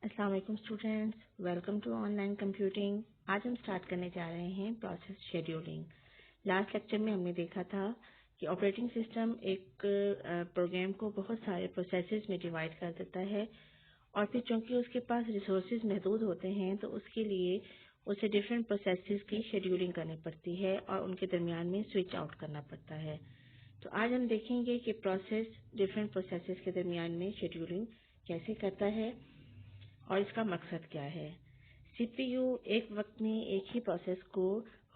अस्सलाम वालेकुम students, welcome to online computing. आज हम स्टार्ट करने जा रहे हैं प्रोसेस शेड्यूलिंग। लास्ट लेक्चर में हमने देखा था कि ऑपरेटिंग सिस्टम एक प्रोग्राम को बहुत सारे प्रोसेसेस में डिवाइड कर देता है और फिर चूंकि उसके पास रिसोर्सेज महदूद होते हैं तो उसके लिए उसे डिफरेंट प्रोसेसेस की शेड्यूलिंग करनी पड़ती है और उनके दरमियान में स्विच आउट करना पड़ता है। तो आज हम देखेंगे कि प्रोसेस डिफरेंट प्रोसेसेस के दरमियान में शेड्यूलिंग कैसे करता है और इसका मकसद क्या है। सीपीयू एक वक्त में एक ही प्रोसेस को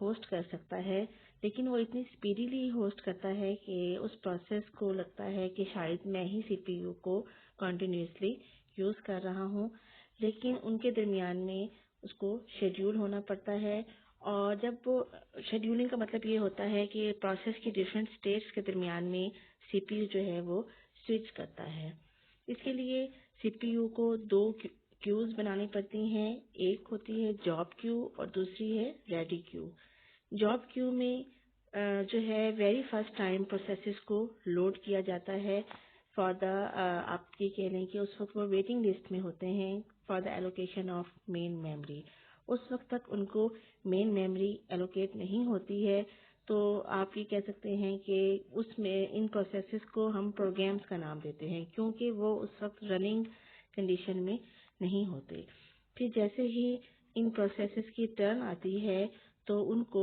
होस्ट कर सकता है, लेकिन वो इतनी स्पीडीली होस्ट करता है कि उस प्रोसेस को लगता है कि शायद मैं ही सीपीयू को कंटिन्यूसली यूज़ कर रहा हूँ, लेकिन उनके दरमियान में उसको शेड्यूल होना पड़ता है। और जब वो शेड्यूलिंग का मतलब ये होता है कि प्रोसेस की डिफरेंट स्टेट्स के दरमियान में सीपीयू जो है वो स्विच करता है। इसके लिए सीपीयू को दो क्यूज बनानी पड़ती हैं। एक होती है जॉब क्यू और दूसरी है रेडी क्यू। जॉब क्यू में जो है वेरी फर्स्ट टाइम प्रोसेसेस को लोड किया जाता है फॉर द आप ये कह लें कि उस वक्त वो वेटिंग लिस्ट में होते हैं for the allocation of main memory. उस वक्त तक उनको मेन मेमोरी एलोकेट नहीं होती है, तो आप ये कह सकते हैं कि उसमें इन प्रोसेसेस को हम प्रोग्राम्स का नाम देते हैं क्योंकि वो उस वक्त रनिंग कंडीशन में नहीं होते। फिर जैसे ही इन प्रोसेसेस की टर्न आती है तो उनको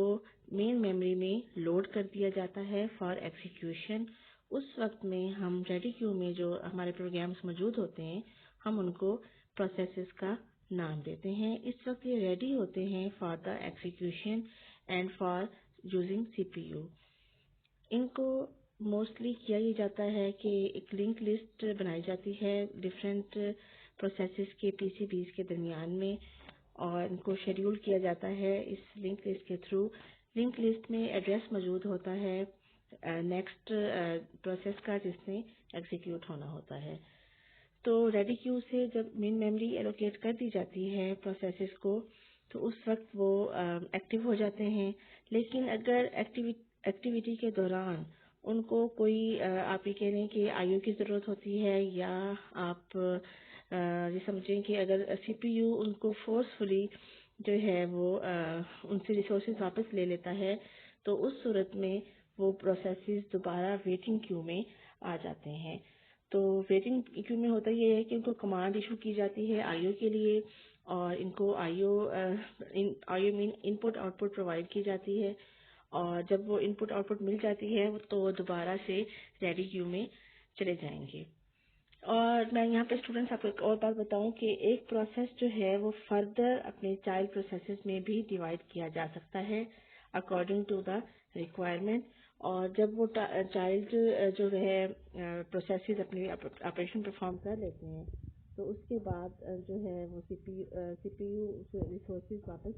मेन मेमोरी में लोड कर दिया जाता है फॉर एग्जीक्यूशन। उस वक्त में हम रेडी क्यू में जो हमारे प्रोग्राम्स मौजूद होते हैं हम उनको प्रोसेसेस का नाम देते हैं। इस वक्त ये रेडी होते हैं for the execution and for using CPU. इनको मोस्टली किया ये जाता है कि एक लिंक लिस्ट बनाई जाती है डिफरेंट प्रोसेसेस के पीसीबीज के दरमियान में और इनको शेड्यूल किया जाता है इस लिंक लिस्ट के थ्रू। लिंक लिस्ट में एड्रेस मौजूद होता है नेक्स्ट प्रोसेस का जिसने एग्जीक्यूट होना होता है। तो रेडी क्यू से जब मेन मेमोरी एलोकेट कर दी जाती है प्रोसेसेस को तो उस वक्त वो एक्टिव हो जाते हैं। लेकिन अगर एक्टिविटी के दौरान उनको कोई आप ये कह लें कि आईओ की ज़रूरत होती है या आप ये समझें कि अगर सीपीयू उनको फोर्सफुली जो है वो उनसे रिसोर्सेज वापस ले लेता है तो उस सूरत में वो प्रोसेसेस दोबारा वेटिंग क्यू में आ जाते हैं। तो वेटिंग क्यू में होता ये है कि इनको कमांड इशू की जाती है आईओ के लिए और इनको IO mean input output provide की जाती है और जब वो इनपुट आउटपुट मिल जाती है तो वो दोबारा से रेडी क्यू में चले जाएंगे। और मैं यहाँ पे स्टूडेंट्स आपको एक और बात बताऊं कि एक प्रोसेस जो है वो फर्दर अपने चाइल्ड प्रोसेसेस में भी डिवाइड किया जा सकता है अकॉर्डिंग टू द रिक्वायरमेंट। और जब वो चाइल्ड जो है प्रोसेसेस अपनी ऑपरेशन परफॉर्म कर लेते हैं तो उसके बाद जो है वो सीपीयू रिसोर्सेज वापस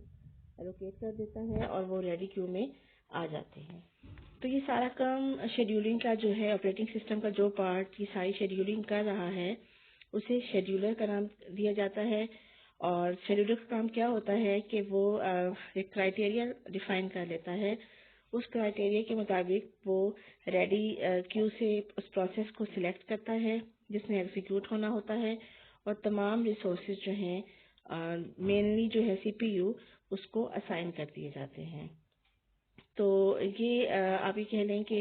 एलोकेट कर देता है और वो रेडी क्यू में आ जाते हैं। तो ये सारा काम शेड्यूलिंग का जो है ऑपरेटिंग सिस्टम का जो पार्ट ये सारी शेड्यूलिंग कर रहा है उसे शेड्यूलर का नाम दिया जाता है। और शेड्यूलर का काम क्या होता है कि वो एक क्राइटेरिया डिफाइन कर लेता है। उस क्राइटेरिया के मुताबिक वो रेडी क्यू से उस प्रोसेस को सिलेक्ट करता है जिसमें एग्जीक्यूट होना होता है और तमाम रिसोर्सेज जो हैं मेनली जो है सीपीयू उसको असाइन कर दिए जाते हैं। तो ये आप ये कह लें कि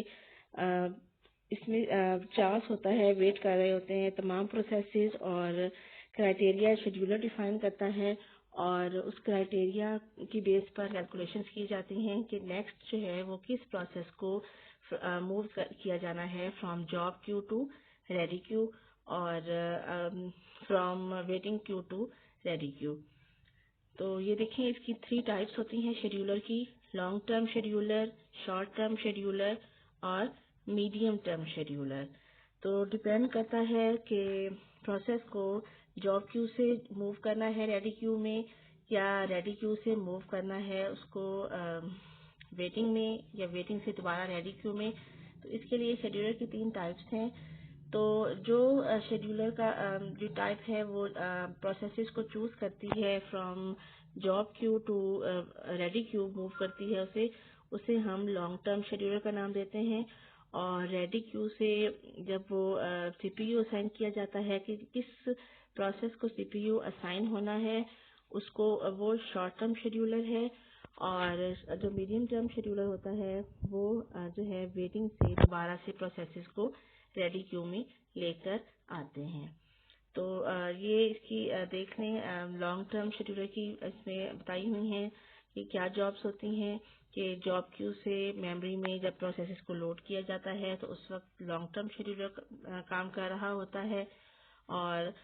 इसमें चांस होता है वेट कर रहे होते हैं तमाम प्रोसेसेस और क्राइटेरिया शेड्यूलर डिफाइन करता है और उस क्राइटेरिया की बेस पर कैलकुलेशंस की जाती हैं कि नेक्स्ट जो है वो किस प्रोसेस को मूव किया जाना है from job queue to ready queue और from waiting queue to ready queue. तो ये देखें इसकी 3 टाइप्स होती हैं शेड्यूलर की, long term scheduler, short term scheduler और मीडियम टर्म शेड्यूलर। तो डिपेंड करता है कि प्रोसेस को जॉब क्यू से मूव करना है रेडी क्यू में या रेडी क्यू से मूव करना है उसको वेटिंग में या वेटिंग से दोबारा रेडी क्यू में। तो इसके लिए शेड्यूलर की 3 टाइप्स हैं। तो जो शेड्यूलर का जो टाइप है वो प्रोसेसेस को चूज करती है from job queue to ready queue move करती है उसे हम लॉन्ग टर्म शेड्यूलर का नाम देते हैं। और रेडी क्यू से जब वो सीपीयू असाइन किया जाता है कि किस प्रोसेस को सीपीयू असाइन होना है उसको वो शॉर्ट टर्म शेड्यूलर है, और जो मीडियम टर्म शेड्यूलर होता है वो जो है वेटिंग से दोबारा से प्रोसेसेस को रेडी क्यू में लेकर आते हैं। तो ये इसकी देख लें लॉन्ग टर्म शेड्यूलर की इसमें बताई हुई हैं कि क्या जॉब्स होती हैं कि जॉब क्यू से मेमोरी में जब प्रोसेसेस को लोड किया जाता है तो उस वक्त लॉन्ग टर्म शेड्यूलर काम कर रहा होता है, और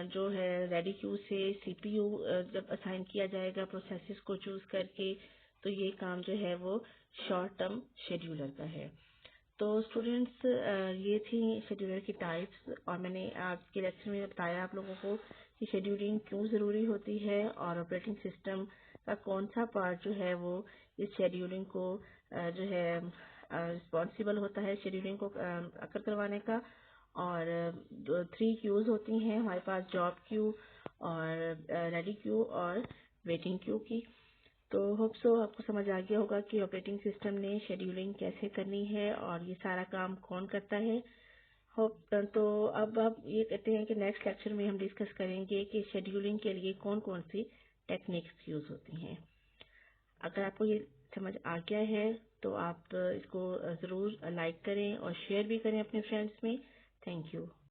जो है रेडी क्यू से सीपीयू जब असाइन किया जाएगा प्रोसेसेस को चूज करके तो ये काम जो है वो शॉर्ट टर्म शेड्यूलर का है। तो स्टूडेंट्स ये थी शेड्यूलर की टाइप्स, और मैंने आज के लेक्चर में बताया आप लोगों को कि शेड्यूलिंग क्यों ज़रूरी होती है और ऑपरेटिंग सिस्टम का कौन सा पार्ट जो है वो इस शेड्यूलिंग को जो है रिस्पॉन्सिबल होता है शेड्यूलिंग को अकर करवाने का। और 3 क्यूज होती हैं हमारे पास, जॉब क्यू और रेडी क्यू और वेटिंग क्यू की। तो होप सो आपको समझ आ गया होगा कि ऑपरेटिंग सिस्टम ने शेड्यूलिंग कैसे करनी है और ये सारा काम कौन करता है। होप तो अब आप ये कहते हैं कि नेक्स्ट लेक्चर में हम डिस्कस करेंगे कि शेड्यूलिंग के लिए कौन कौन सी टेक्निक्स यूज होती हैं। अगर आपको ये समझ आ गया है तो आप इसको ज़रूर लाइक करें और शेयर भी करें अपने फ्रेंड्स में। Thank you.